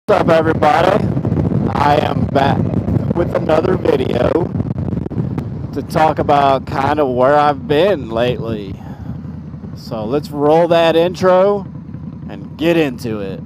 What's up, everybody? I am back with another video to talk about kind of where I've been lately. So let's roll that intro and get into it.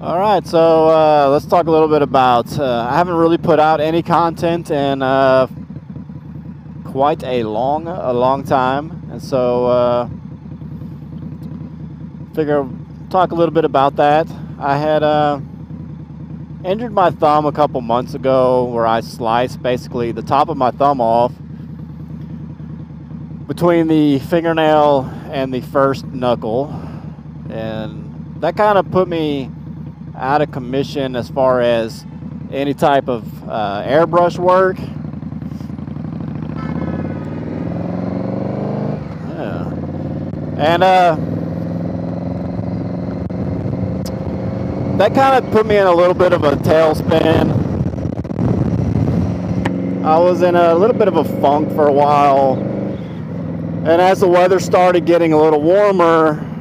Alright, so let's talk a little bit about, I haven't really put out any content in quite a long time, and so figure talk a little bit about that. I had injured my thumb a couple months ago where I sliced basically the top of my thumb off between the fingernail and the first knuckle, and that kind of put me out of commission as far as any type of airbrush work. Yeah. And that kind of put me in a little bit of a tailspin. I was in a little bit of a funk for a while, and as the weather started getting a little warmer,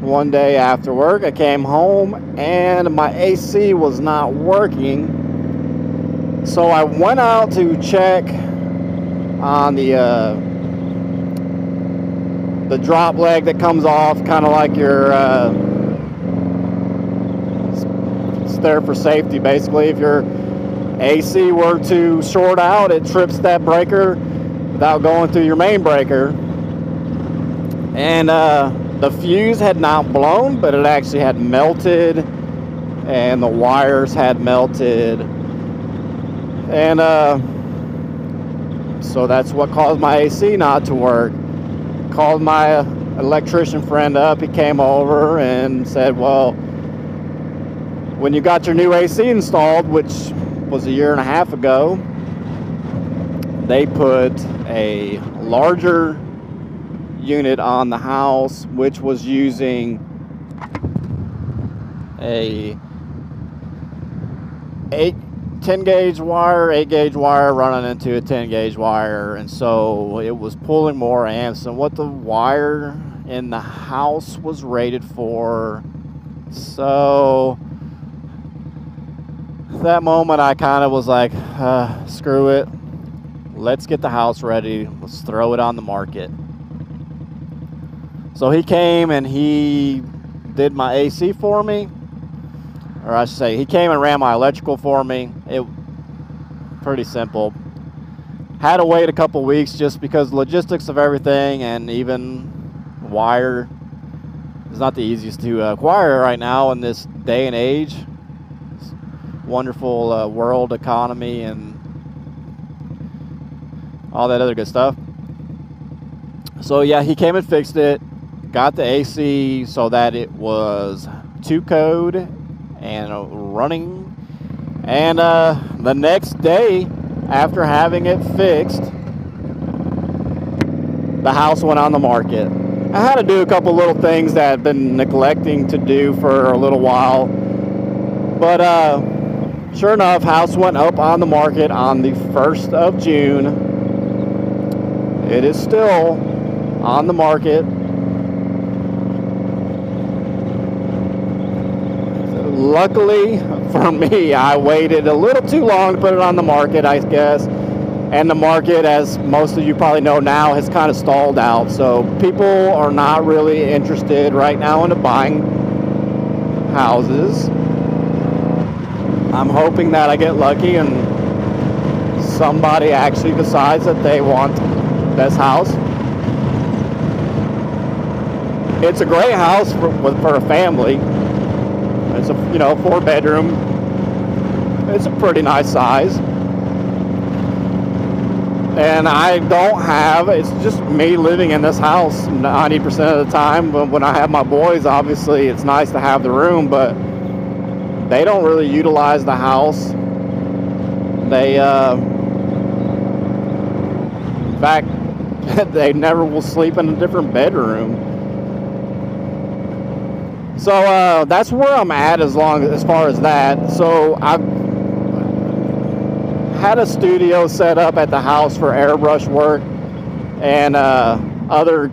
one day after work, I came home and my AC was not working. So I went out to check on the drop leg that comes off, kind of like your it's there for safety basically. If your AC were to short out, it trips that breaker without going through your main breaker. And the fuse had not blown, but it actually had melted, and the wires had melted. And so that's what caused my AC not to work. Called my electrician friend up. He came over and said, well, when you got your new AC installed, which was a year and a half ago, they put a larger unit on the house, which was using a 10 gauge wire, 8 gauge wire running into a 10 gauge wire, and so it was pulling more amps than what the wire in the house was rated for. So at that moment I kind of was like, screw it, let's get the house ready, let's throw it on the market. So he came and he did my AC for me, or I should say, he came and ran my electrical for me. It pretty simple. Had to wait a couple weeks just because logistics of everything, and even wire is not the easiest to acquire right now in this day and age. This wonderful world economy and all that other good stuff. So yeah, he came and fixed it. Got the AC so that it was to code and running, and the next day after having it fixed, the house went on the market. I had to do a couple little things that I've been neglecting to do for a little while, but sure enough, house went up on the market on the 1st of June. It is still on the market. Luckily for me, I waited a little too long to put it on the market, I guess. And the market, as most of you probably know now, has kind of stalled out. So people are not really interested right now into buying houses. I'm hoping that I get lucky and somebody actually decides that they want this house. It's a great house for a family. It's a 4-bedroom. It's a pretty nice size. And I don't have, it's just me living in this house 90% of the time. But when I have my boys, obviously it's nice to have the room, but they don't really utilize the house. They, in fact, they never will sleep in a different bedroom. So that's where I'm at as far as that. So I've had a studio set up at the house for airbrush work and other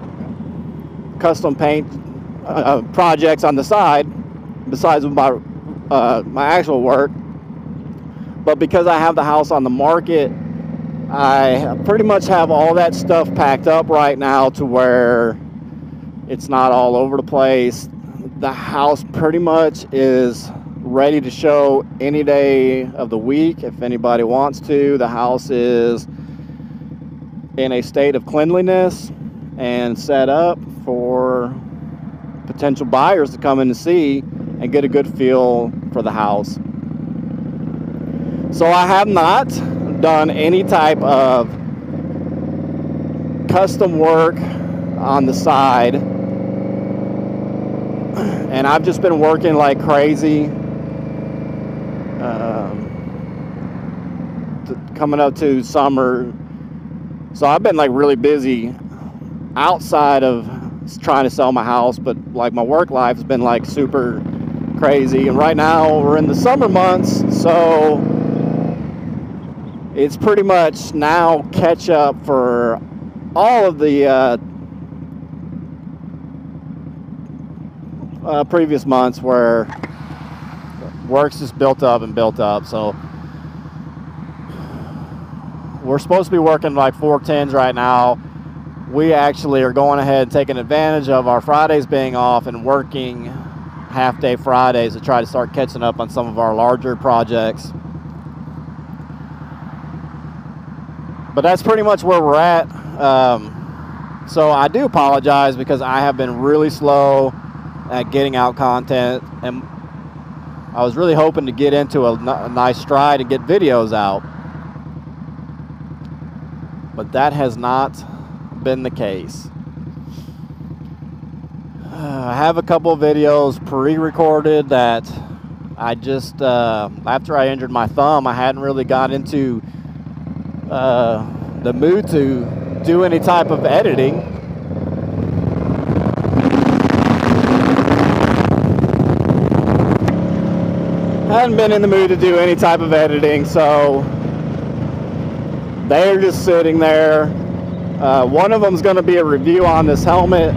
custom paint projects on the side besides my actual work. But because I have the house on the market, I pretty much have all that stuff packed up right now to where it's not all over the place. The house pretty much is ready to show any day of the week if anybody wants to. The house is in a state of cleanliness and set up for potential buyers to come in and see and get a good feel for the house. So I have not done any type of custom work on the side, and I've just been working like crazy coming up to summer. So I've been like really busy outside of trying to sell my house, but like my work life has been like super crazy. And right now we're in the summer months, so it's pretty much now catch up for all of the previous months where work's just built up and built up. So we're supposed to be working like 410s right now. We actually are going ahead and taking advantage of our Fridays being off and working half-day Fridays to try to start catching up on some of our larger projects. But that's pretty much where we're at. So I do apologize because I have been really slow at getting out content, and I was really hoping to get into a nice stride and get videos out. But that has not been the case. I have a couple of videos pre-recorded that I just, after I injured my thumb, I hadn't really got into the mood to do any type of editing. I hadn't been in the mood to do any type of editing, so they're just sitting there. One of them is going to be a review on this helmet,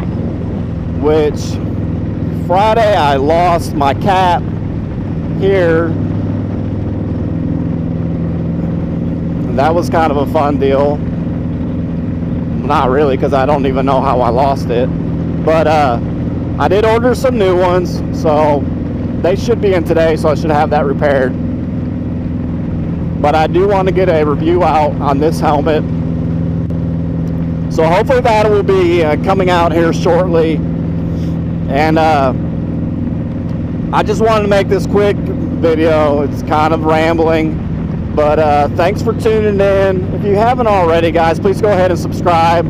which Friday I lost my cap here. That was kind of a fun deal. Not really, because I don't even know how I lost it. But I did order some new ones, so they should be in today, so I should have that repaired. But I do want to get a review out on this helmet. So hopefully that will be coming out here shortly. And I just wanted to make this quick video. It's kind of rambling. But thanks for tuning in. If you haven't already, guys, please go ahead and subscribe.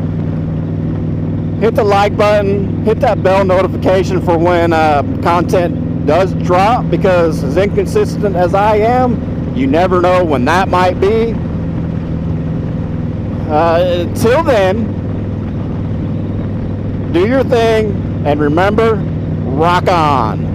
Hit the like button. Hit that bell notification for when content does drop, because as inconsistent as I am, you never know when that might be. Till then, do your thing, and remember, rock on.